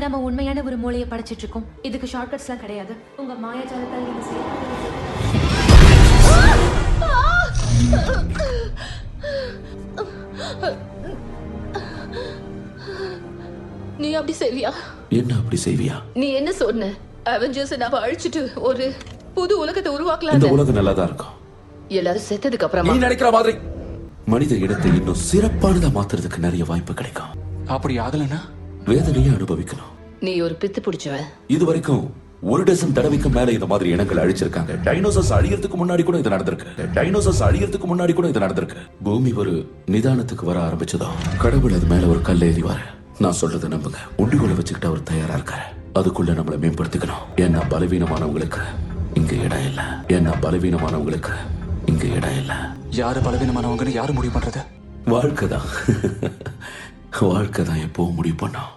நம்ம உண்மையான ஒரு மூளையை படைச்சிட்டு இருக்கோம். இதுக்கு ஷார்ட்கட்ஸ்லாம் கிடையாது. உங்க மாயாஜாலத்தால் நீங்க நீ அப்படி செய்வியா? என்ன அப்படி செய்வியா? நீ என்ன சொன்ன? அவெஞ்சர்ஸ் நாம அழிச்சிட்டு ஒரு புது உலகத்தை உருவாக்கலாம். இந்த உலகம் நல்லா தான் இருக்கும். எல்லாரும் செத்ததுக்கு அப்புறமா நீ நினைக்கிற மாதிரி மனித இடத்தை இன்னும் சிறப்பானதா மாத்துறதுக்கு நிறைய வாய்ப்பு கிடைக்கும். அப்படி ஆகலன்னா வேதனையை அனுபவிக்கணும். நீ ஒரு பித்து பிடிச்சவன். இது வரைக்கும் ஒரு டசன் தடவைக்கு மேல இந்த மாதிரி இனங்கள் அழிச்சிருக்காங்க. டைனோசர்ஸ் அழியறதுக்கு முன்னாடி கூட இது நடந்திருக்கு. பூமி ஒரு நிதானத்துக்கு வர ஆரம்பிச்சதும் கடவுள் அது மேல ஒரு கல்லை எறிவாரு. நான் சொல்றதை நம்புங்க. உண்டிகோலை வச்சுக்கிட்டு அவர் தயாரா இருக்காரு. அதுக்குள்ள நம்மளை மேம்படுத்திக்கணும். ஏன்னா பலவீனமானவங்களுக்கு இங்க இடம் இல்ல. யாரு பலவீனமானவங்கன்னு யாரு முடிவு பண்றது? வாழ்க்கைதான் எப்பவும் முடிவு பண்ணோம்.